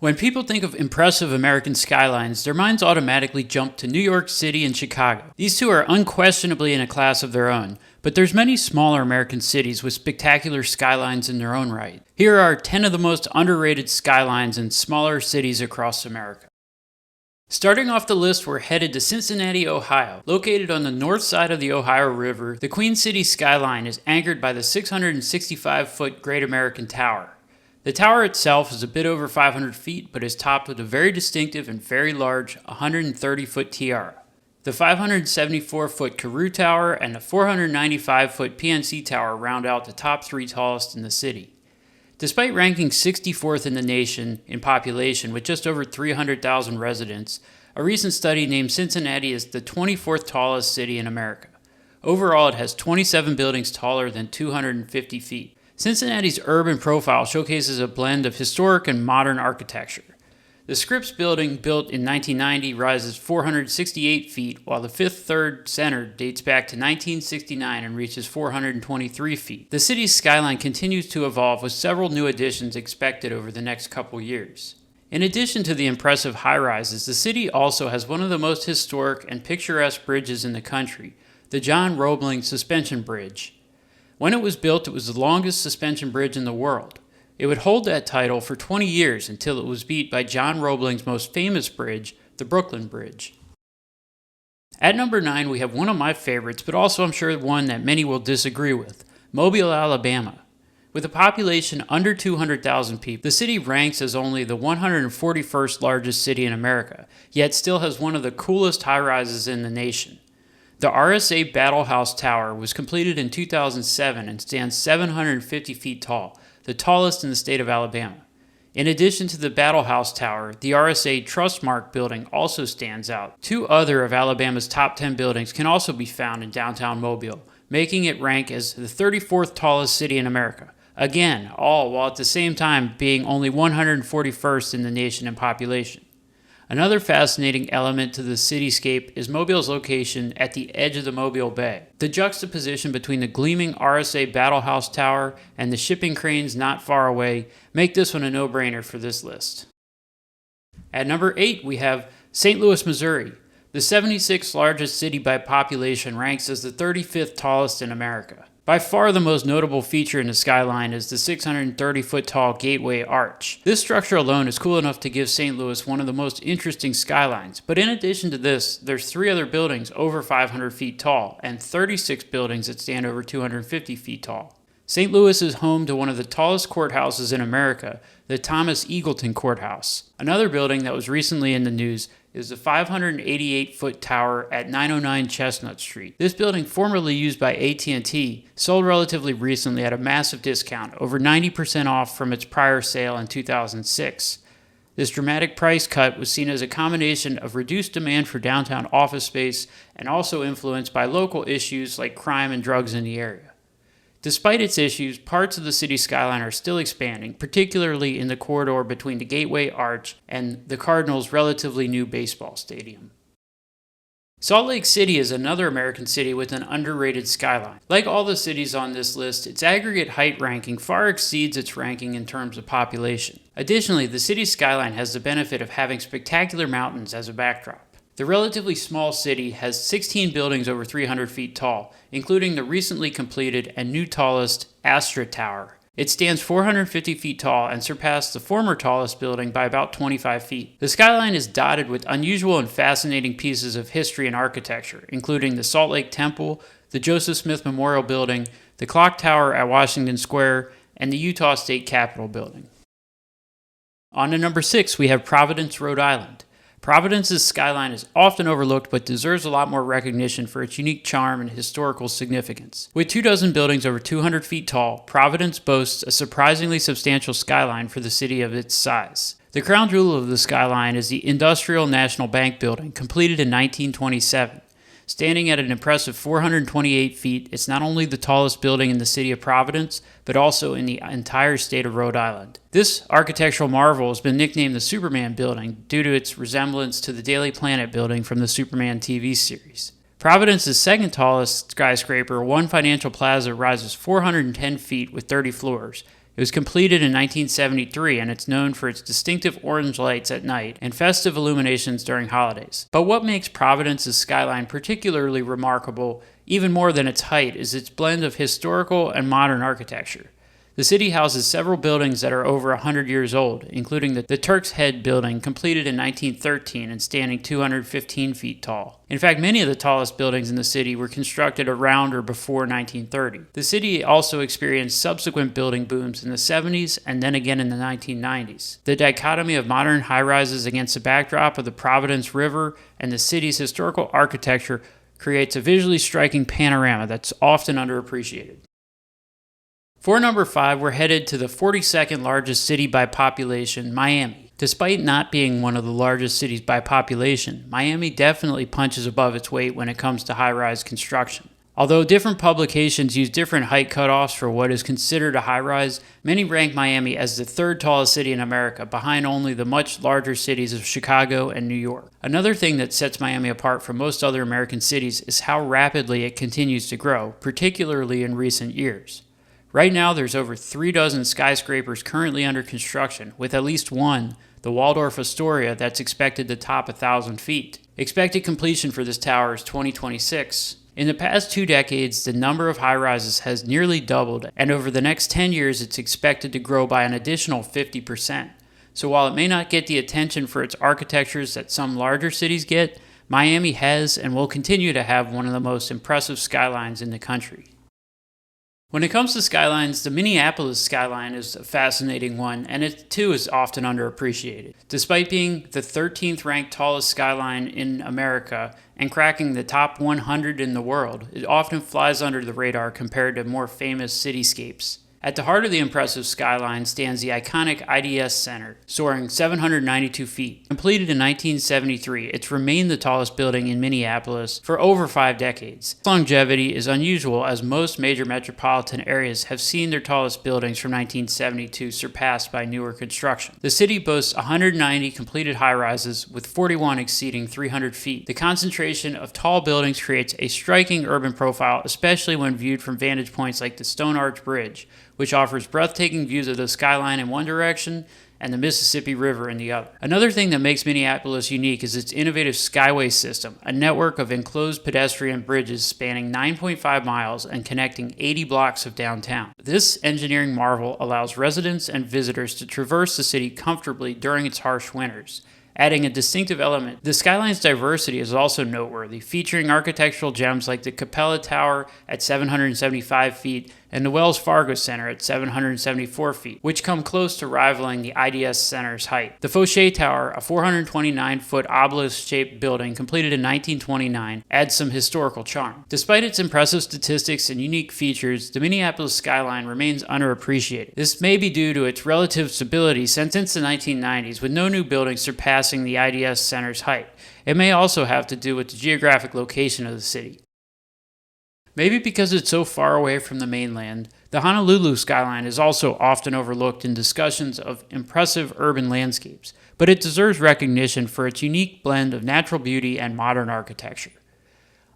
When people think of impressive American skylines, their minds automatically jump to New York City and Chicago. These two are unquestionably in a class of their own, but there's many smaller American cities with spectacular skylines in their own right. Here are 10 of the most underrated skylines in smaller cities across America. Starting off the list, we're headed to Cincinnati, Ohio. Located on the north side of the Ohio River, the Queen City skyline is anchored by the 665-foot Great American Tower. The tower itself is a bit over 500 feet, but is topped with a very distinctive and very large 130-foot tiara. The 574-foot Carew Tower and the 495-foot PNC Tower round out the top three tallest in the city. Despite ranking 64th in the nation in population with just over 300,000 residents, a recent study named Cincinnati as the 24th tallest city in America. Overall, it has 27 buildings taller than 250 feet. Cincinnati's urban profile showcases a blend of historic and modern architecture. The Scripps Building, built in 1990, rises 468 feet, while the Fifth Third Center dates back to 1969 and reaches 423 feet. The city's skyline continues to evolve, with several new additions expected over the next couple years. In addition to the impressive high-rises, the city also has one of the most historic and picturesque bridges in the country, the John Roebling Suspension Bridge. When it was built, it was the longest suspension bridge in the world. It would hold that title for 20 years until it was beat by John Roebling's most famous bridge, the Brooklyn Bridge. At number 9, we have one of my favorites, but also I'm sure one that many will disagree with, Mobile, Alabama. With a population under 200,000 people, the city ranks as only the 141st largest city in America, yet still has one of the coolest high-rises in the nation. The RSA Battle House Tower was completed in 2007 and stands 750 feet tall, the tallest in the state of Alabama. In addition to the Battle House Tower, the RSA Trustmark building also stands out. Two other of Alabama's top 10 buildings can also be found in downtown Mobile, making it rank as the 34th tallest city in America. Again, all while at the same time being only 141st in the nation in population. Another fascinating element to the cityscape is Mobile's location at the edge of the Mobile Bay. The juxtaposition between the gleaming RSA Battle House Tower and the shipping cranes not far away make this one a no-brainer for this list. At number 8, we have St. Louis, Missouri. The 76th largest city by population ranks as the 35th tallest in America. By far the most notable feature in the skyline is the 630-foot tall Gateway Arch. This structure alone is cool enough to give St. Louis one of the most interesting skylines, but in addition to this, there's 3 other buildings over 500 feet tall and 36 buildings that stand over 250 feet tall. St. Louis is home to one of the tallest courthouses in America, the Thomas Eagleton Courthouse. Another building that was recently in the news is the 588-foot tower at 909 Chestnut Street. This building, formerly used by AT&T, sold relatively recently at a massive discount, over 90% off from its prior sale in 2006. This dramatic price cut was seen as a combination of reduced demand for downtown office space and also influenced by local issues like crime and drugs in the area. Despite its issues, parts of the city skyline are still expanding, particularly in the corridor between the Gateway Arch and the Cardinals' relatively new baseball stadium. Salt Lake City is another American city with an underrated skyline. Like all the cities on this list, its aggregate height ranking far exceeds its ranking in terms of population. Additionally, the city's skyline has the benefit of having spectacular mountains as a backdrop. The relatively small city has 16 buildings over 300 feet tall, including the recently completed and new tallest Astra Tower. It stands 450 feet tall and surpassed the former tallest building by about 25 feet. The skyline is dotted with unusual and fascinating pieces of history and architecture, including the Salt Lake Temple, the Joseph Smith Memorial Building, the Clock Tower at Washington Square, and the Utah State Capitol Building. On to number 6, we have Providence, Rhode Island. Providence's skyline is often overlooked but deserves a lot more recognition for its unique charm and historical significance. With 24 buildings over 200 feet tall, Providence boasts a surprisingly substantial skyline for the city of its size. The crown jewel of the skyline is the Industrial National Bank building, completed in 1927. Standing at an impressive 428 feet, it's not only the tallest building in the city of Providence, but also in the entire state of Rhode Island. This architectural marvel has been nicknamed the Superman Building due to its resemblance to the Daily Planet building from the Superman TV series. Providence's second tallest skyscraper, One Financial Plaza, rises 410 feet with 30 floors. It was completed in 1973, and it's known for its distinctive orange lights at night and festive illuminations during holidays. But what makes Providence's skyline particularly remarkable, even more than its height, is its blend of historical and modern architecture. The city houses several buildings that are over 100 years old, including the Turk's Head building, completed in 1913 and standing 215 feet tall. In fact, many of the tallest buildings in the city were constructed around or before 1930. The city also experienced subsequent building booms in the 70s and then again in the 1990s. The dichotomy of modern high-rises against the backdrop of the Providence River and the city's historical architecture creates a visually striking panorama that's often underappreciated. For number 5, we're headed to the 42nd largest city by population, Miami. Despite not being one of the largest cities by population, Miami definitely punches above its weight when it comes to high-rise construction. Although different publications use different height cutoffs for what is considered a high-rise, many rank Miami as the third tallest city in America, behind only the much larger cities of Chicago and New York. Another thing that sets Miami apart from most other American cities is how rapidly it continues to grow, particularly in recent years. Right now, there's over 36 skyscrapers currently under construction, with at least one, the Waldorf Astoria, that's expected to top 1,000 feet. Expected completion for this tower is 2026. In the past 2 decades, the number of high-rises has nearly doubled, and over the next 10 years, it's expected to grow by an additional 50%. So while it may not get the attention for its architectures that some larger cities get, Miami has and will continue to have one of the most impressive skylines in the country. When it comes to skylines, the Minneapolis skyline is a fascinating one, and it too is often underappreciated. Despite being the 13th ranked tallest skyline in America and cracking the top 100 in the world, it often flies under the radar compared to more famous cityscapes. At the heart of the impressive skyline stands the iconic IDS Center, soaring 792 feet. Completed in 1973, it's remained the tallest building in Minneapolis for over 5 decades. Its longevity is unusual, as most major metropolitan areas have seen their tallest buildings from 1972 surpassed by newer construction. The city boasts 190 completed high-rises, with 41 exceeding 300 feet. The concentration of tall buildings creates a striking urban profile, especially when viewed from vantage points like the Stone Arch Bridge, which offers breathtaking views of the skyline in one direction and the Mississippi River in the other. Another thing that makes Minneapolis unique is its innovative Skyway system, a network of enclosed pedestrian bridges spanning 9.5 miles and connecting 80 blocks of downtown. This engineering marvel allows residents and visitors to traverse the city comfortably during its harsh winters, adding a distinctive element. The skyline's diversity is also noteworthy, featuring architectural gems like the Capella Tower at 775 feet and the Wells Fargo Center at 774 feet, which come close to rivaling the IDS Center's height. The Fauché Tower, a 429-foot obelisk-shaped building completed in 1929, adds some historical charm. Despite its impressive statistics and unique features, the Minneapolis skyline remains underappreciated. This may be due to its relative stability since the 1990s, with no new buildings surpassing the IDS Center's height. It may also have to do with the geographic location of the city. Maybe because it's so far away from the mainland, the Honolulu skyline is also often overlooked in discussions of impressive urban landscapes, but it deserves recognition for its unique blend of natural beauty and modern architecture.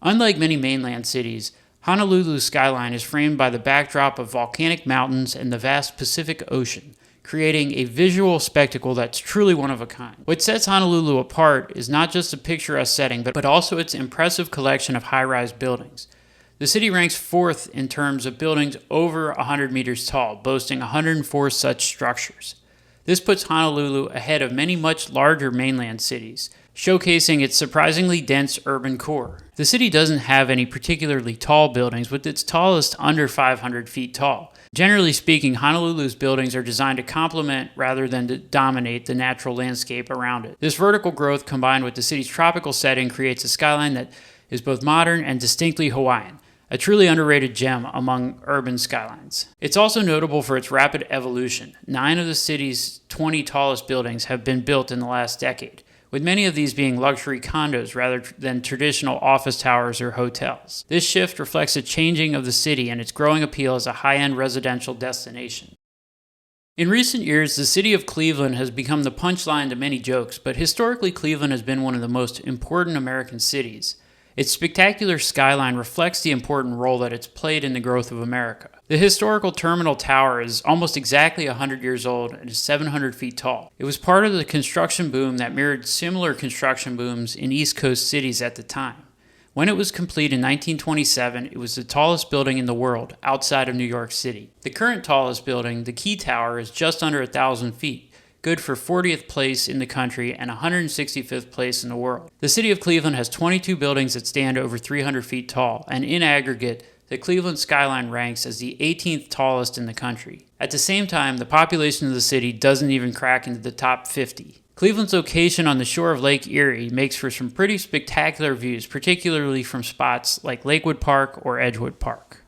Unlike many mainland cities, Honolulu's skyline is framed by the backdrop of volcanic mountains and the vast Pacific Ocean, creating a visual spectacle that's truly one of a kind. What sets Honolulu apart is not just a picturesque setting, but also its impressive collection of high-rise buildings. The city ranks 4th in terms of buildings over 100 meters tall, boasting 104 such structures. This puts Honolulu ahead of many much larger mainland cities, showcasing its surprisingly dense urban core. The city doesn't have any particularly tall buildings, with its tallest under 500 feet tall. Generally speaking, Honolulu's buildings are designed to complement rather than to dominate the natural landscape around it. This vertical growth, combined with the city's tropical setting, creates a skyline that is both modern and distinctly Hawaiian, a truly underrated gem among urban skylines. It's also notable for its rapid evolution. 9 of the city's 20 tallest buildings have been built in the last decade, with many of these being luxury condos rather than traditional office towers or hotels. This shift reflects a changing of the city and its growing appeal as a high-end residential destination. In recent years, the city of Cleveland has become the punchline to many jokes, but historically Cleveland has been one of the most important American cities. Its spectacular skyline reflects the important role that it's played in the growth of America. The historical Terminal Tower is almost exactly 100 years old and is 700 feet tall. It was part of the construction boom that mirrored similar construction booms in East Coast cities at the time. When it was complete in 1927, it was the tallest building in the world outside of New York City. The current tallest building, the Key Tower, is just under 1,000 feet, good for 40th place in the country and 165th place in the world. The city of Cleveland has 22 buildings that stand over 300 feet tall, and in aggregate, the Cleveland skyline ranks as the 18th tallest in the country. At the same time, the population of the city doesn't even crack into the top 50. Cleveland's location on the shore of Lake Erie makes for some pretty spectacular views, particularly from spots like Lakewood Park or Edgewood Park.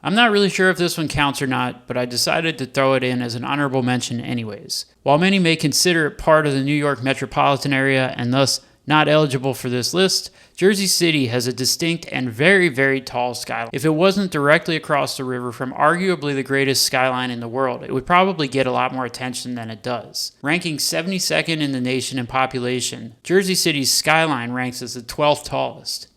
I'm not really sure if this one counts or not, but I decided to throw it in as an honorable mention anyways. While many may consider it part of the New York metropolitan area and thus not eligible for this list, Jersey City has a distinct and very, very tall skyline. If it wasn't directly across the river from arguably the greatest skyline in the world, it would probably get a lot more attention than it does. Ranking 72nd in the nation in population, Jersey City's skyline ranks as the 12th tallest.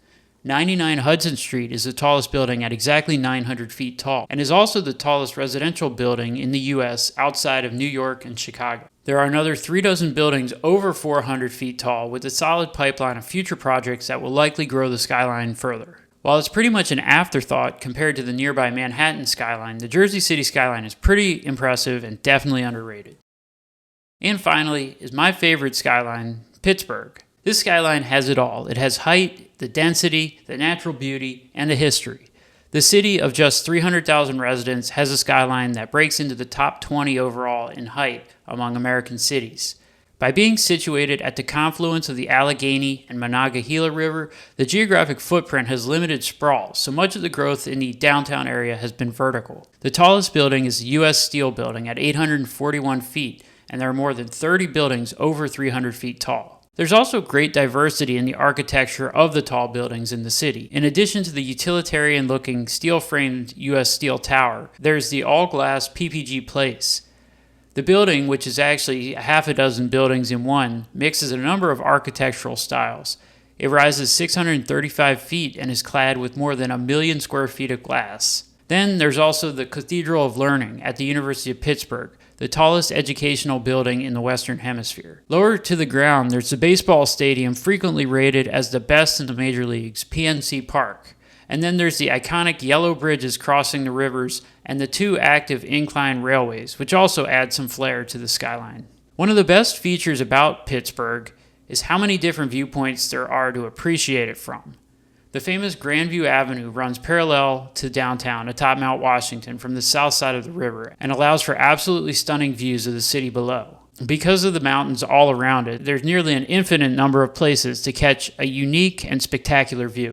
99 Hudson Street is the tallest building at exactly 900 feet tall, and is also the tallest residential building in the U.S. outside of New York and Chicago. There are another 36 buildings over 400 feet tall, with a solid pipeline of future projects that will likely grow the skyline further. While it's pretty much an afterthought compared to the nearby Manhattan skyline, the Jersey City skyline is pretty impressive and definitely underrated. And finally is my favorite skyline, Pittsburgh. This skyline has it all. It has height, the density, the natural beauty, and the history. The city of just 300,000 residents has a skyline that breaks into the top 20 overall in height among American cities. By being situated at the confluence of the Allegheny and Monongahela River, the geographic footprint has limited sprawl, so much of the growth in the downtown area has been vertical. The tallest building is the U.S. Steel Building at 841 feet, and there are more than 30 buildings over 300 feet tall. There's also great diversity in the architecture of the tall buildings in the city. In addition to the utilitarian-looking steel-framed U.S. Steel Tower, there's the all-glass PPG Place. The building, which is actually a half a dozen buildings in one, mixes a number of architectural styles. It rises 635 feet and is clad with more than 1 million square feet of glass. Then there's also the Cathedral of Learning at the University of Pittsburgh, the tallest educational building in the Western Hemisphere. Lower to the ground, there's the baseball stadium frequently rated as the best in the major leagues, PNC Park. And then there's the iconic yellow bridges crossing the rivers and the 2 active incline railways, which also add some flair to the skyline. One of the best features about Pittsburgh is how many different viewpoints there are to appreciate it from. The famous Grandview Avenue runs parallel to downtown atop Mount Washington from the south side of the river and allows for absolutely stunning views of the city below. Because of the mountains all around it, there's nearly an infinite number of places to catch a unique and spectacular view.